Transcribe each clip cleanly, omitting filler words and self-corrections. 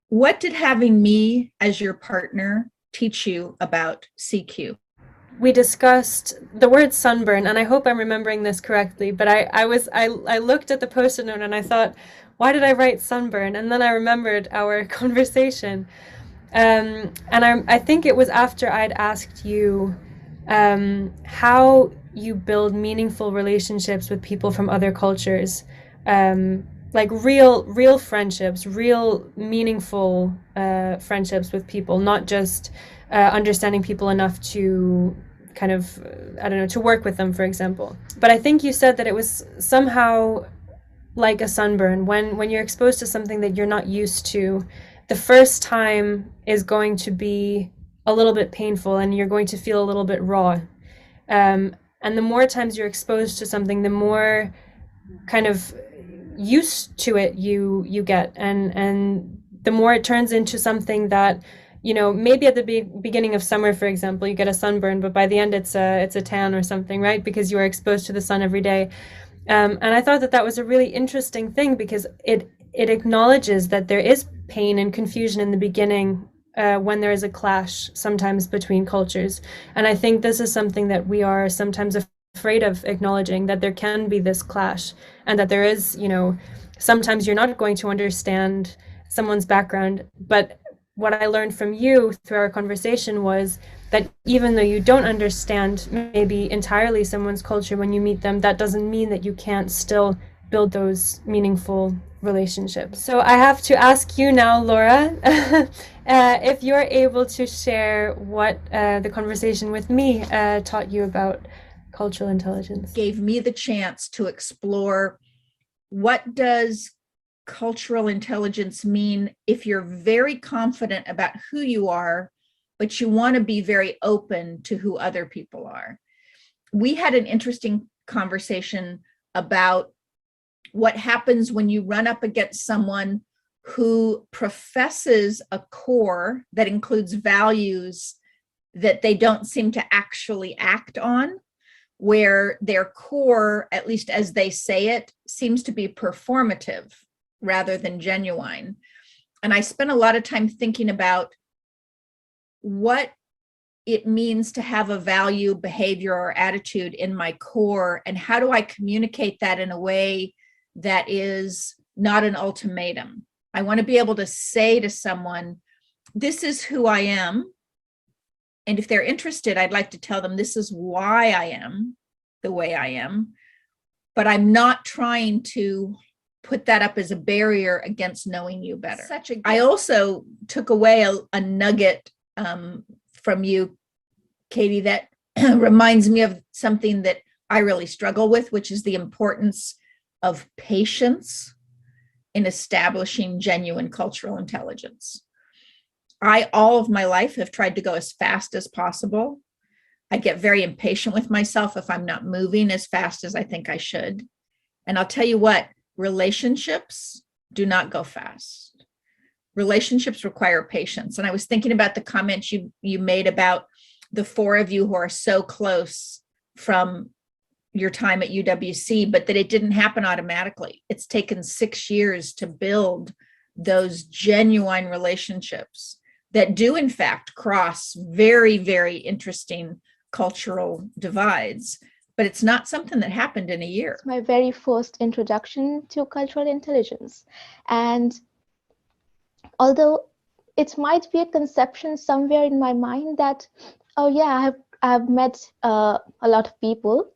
What did having me as your partner teach you about CQ? We discussed the word sunburn, and I hope I'm remembering this correctly, but I looked at the post-it note and I thought, why did I write sunburn? And then I remembered our conversation. And I think it was after I'd asked you how you build meaningful relationships with people from other cultures, like real friendships, real meaningful friendships with people, not just understanding people enough to kind of I don't know, to work with them, for example. But I think you said that it was somehow like a sunburn when you're exposed to something that you're not used to. The first time is going to be a little bit painful, and you're going to feel a little bit raw. And the more times you're exposed to something, the more kind of used to it you get, and the more it turns into something that, maybe at the beginning of summer, for example, you get a sunburn, but by the end it's a tan or something, right? Because you are exposed to the sun every day. And I thought that that was a really interesting thing because it acknowledges that there is pain and confusion in the beginning, when there is a clash sometimes between cultures. And I think this is something that we are sometimes afraid of acknowledging, that there can be this clash, and that there is, sometimes you're not going to understand someone's background. But what I learned from you through our conversation was that even though you don't understand maybe entirely someone's culture when you meet them, that doesn't mean that you can't still build those meaningful relationships. So I have to ask you now, Laura, if you're able to share what the conversation with me taught you about cultural intelligence. Gave me the chance to explore what does cultural intelligence mean if you're very confident about who you are, but you want to be very open to who other people are. We had an interesting conversation about what happens when you run up against someone who professes a core that includes values that they don't seem to actually act on, where their core, at least as they say it, seems to be performative rather than genuine. And I spent a lot of time thinking about what it means to have a value, behavior, or attitude in my core, and how do I communicate that in a way that is not an ultimatum. I want to be able to say to someone, this is who I am. And if they're interested, I'd like to tell them this is why I am the way I am. But I'm not trying to put that up as a barrier against knowing you better. I also took away a nugget from you, Katie, that reminds me of something that I really struggle with, which is the importance of patience in establishing genuine cultural intelligence. I, all of my life, have tried to go as fast as possible. I get very impatient with myself if I'm not moving as fast as I think I should. And I'll tell you what, relationships do not go fast. Relationships require patience. And I was thinking about the comments you made about the four of you who are so close from your time at UWC, but that it didn't happen automatically. It's taken 6 years to build those genuine relationships that do, in fact, cross very, very interesting cultural divides. But it's not something that happened in a year. It's my very first introduction to cultural intelligence. And although it might be a conception somewhere in my mind that, oh yeah, I've met a lot of people.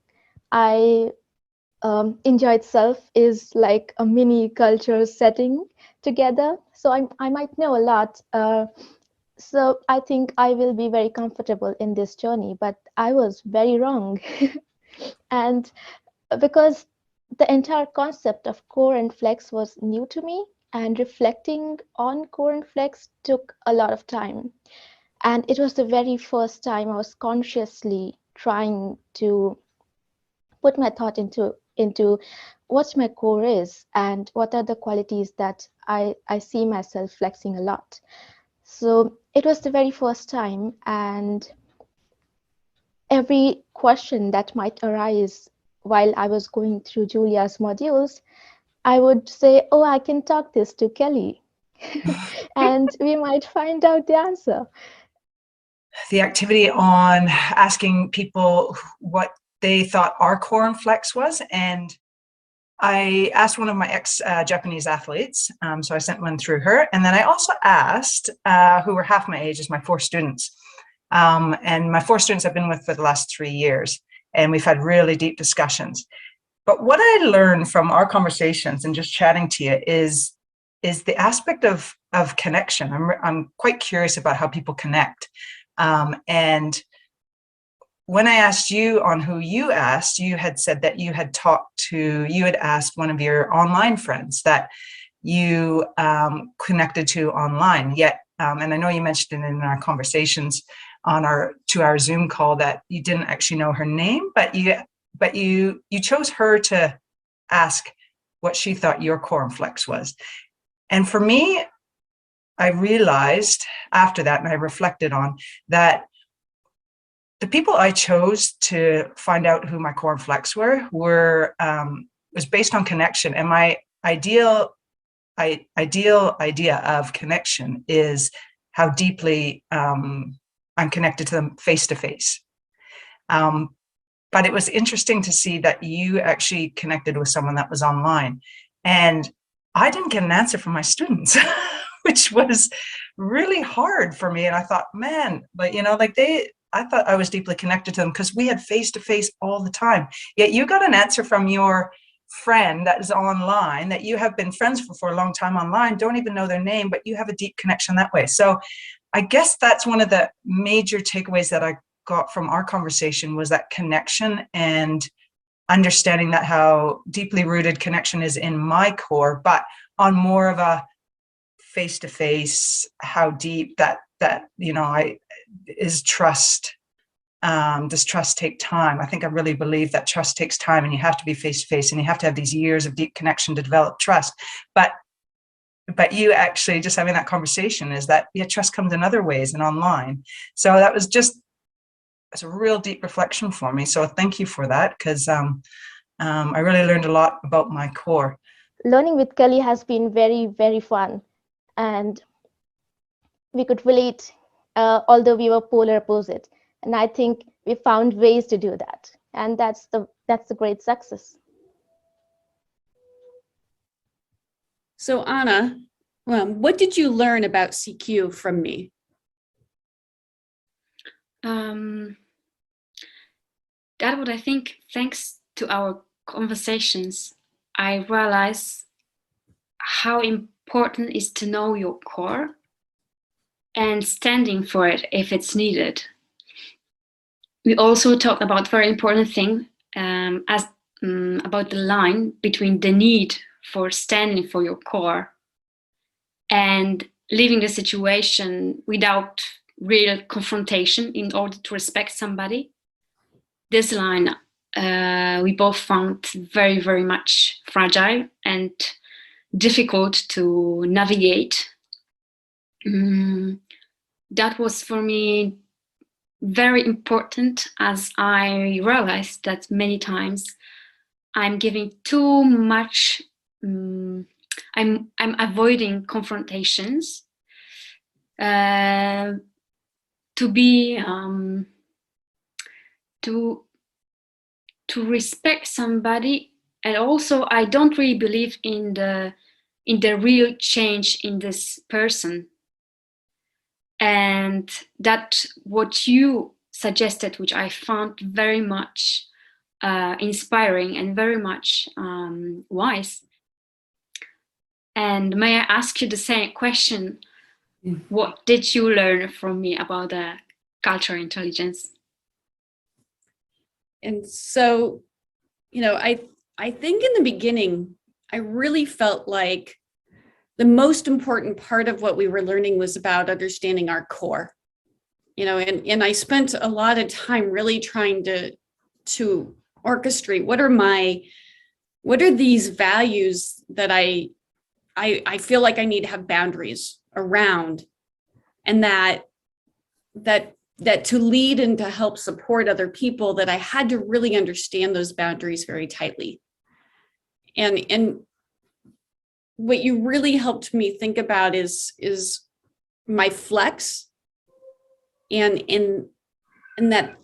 India itself is like a mini culture setting together. So I might know a lot. So I think I will be very comfortable in this journey, but I was very wrong. And because the entire concept of core and flex was new to me, and reflecting on core and flex took a lot of time. And it was the very first time I was consciously trying to put my thought into what my core is and what are the qualities that I see myself flexing a lot. So it was the very first time, and every question that might arise while I was going through Julia's modules, I would say, oh, I can talk this to Kelly. and we might find out the answer. The activity on asking people what they thought our core and flex was. And I asked one of my ex-Japanese athletes, so I sent one through her. And then I also asked, who were half my age, as my 4 students. And my 4 students I've been with for the last 3 years. And we've had really deep discussions. But what I learned from our conversations and just chatting to you is the aspect of connection. I'm quite curious about how people connect. And when I asked you on who you asked, you had said that you had asked one of your online friends that you connected to online. Yet, and I know you mentioned it in our conversations on our 2-hour Zoom call that you didn't actually know her name, but you chose her to ask what she thought your core and flex was. And for me, I realized after that, and I reflected on that, the people I chose to find out who my core and flex was based on connection. And my ideal idea of connection is how deeply I'm connected to them face to face. But it was interesting to see that you actually connected with someone that was online. And I didn't get an answer from my students, which was really hard for me. And I thought, man, but I thought I was deeply connected to them because we had face-to-face all the time. Yet you got an answer from your friend that is online, that you have been friends for a long time online, don't even know their name, but you have a deep connection that way. So I guess that's one of the major takeaways that I got from our conversation, was that connection and understanding that how deeply rooted connection is in my core, but on more of a face-to-face, how deep that is trust. Does trust take time? I think I really believe that trust takes time, and you have to be face-to-face, and you have to have these years of deep connection to develop trust. But you actually just having that conversation is that, yeah, trust comes in other ways and online. So that was it's a real deep reflection for me. So thank you for that, because I really learned a lot about my core. Learning with Kelly has been very, very fun, and we could relate, although we were polar opposite. And I think we found ways to do that, and that's the great success. So Anna, what did you learn about CQ from me? That what I think, thanks to our conversations, I realized how important is to know your core and standing for it if it's needed. We also talked about very important thing about the line between the need for standing for your core and leaving the situation without real confrontation in order to respect somebody. This line we both found very, very much fragile and difficult to navigate. That was for me very important, as I realized that many times I'm giving too much, I'm avoiding confrontations to be to respect somebody. And also I don't really believe in the real change in this person. And that what you suggested, which I found very much inspiring and very much wise. And may I ask you the same question? What did you learn from me about cultural intelligence? And so, I think in the beginning, I really felt like the most important part of what we were learning was about understanding our core, and I spent a lot of time really trying to orchestrate what are these values that I feel like I need to have boundaries around, and that to lead and to help support other people, that I had to really understand those boundaries very tightly. And what you really helped me think about is my flex, and in that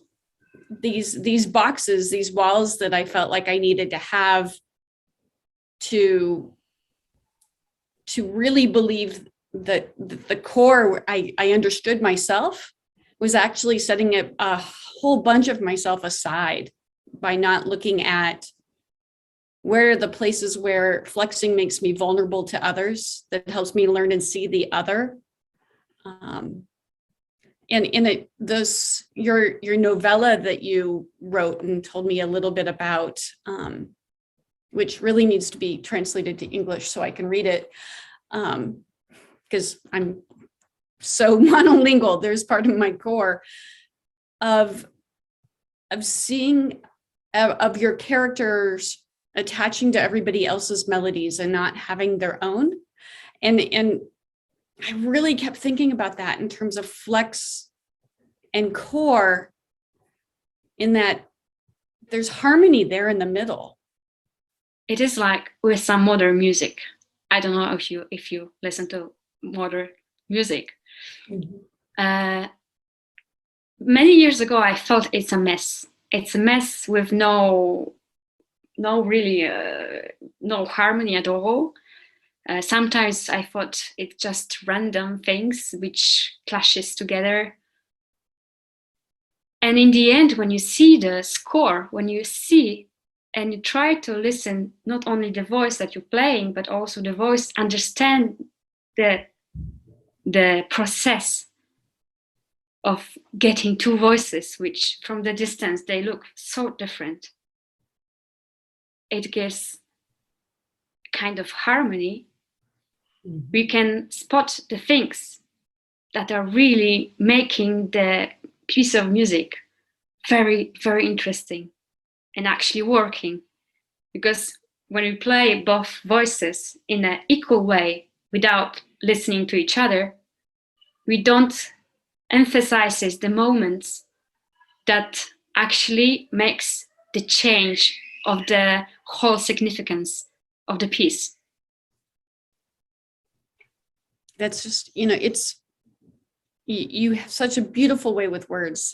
these boxes, these walls that I felt like I needed to have to really believe that the core I understood myself was actually setting a whole bunch of myself aside by not looking at where are the places where flexing makes me vulnerable to others, that helps me learn and see the other. And in it, your novella that you wrote and told me a little bit about, which really needs to be translated to English so I can read it, because I'm so monolingual. There's part of my core of seeing of your characters attaching to everybody else's melodies and not having their own. And I really kept thinking about that in terms of flex and core, in that there's harmony there in the middle. It is like with some modern music. I don't know if you listen to modern music. Mm-hmm. Many years ago, I thought it's a mess. It's a mess with no harmony at all. Sometimes I thought it's just random things which clashes together. And in the end, when you see the score, when you see and you try to listen, not only the voice that you're playing, but also the voice, understand the process of getting two voices, which from the distance, they look so different. It gives kind of harmony. Mm-hmm. We can spot the things that are really making the piece of music very, very interesting and actually working. Because when we play both voices in an equal way without listening to each other, we don't emphasize the moments that actually makes the change of the whole significance of the piece. That's just, you have such a beautiful way with words.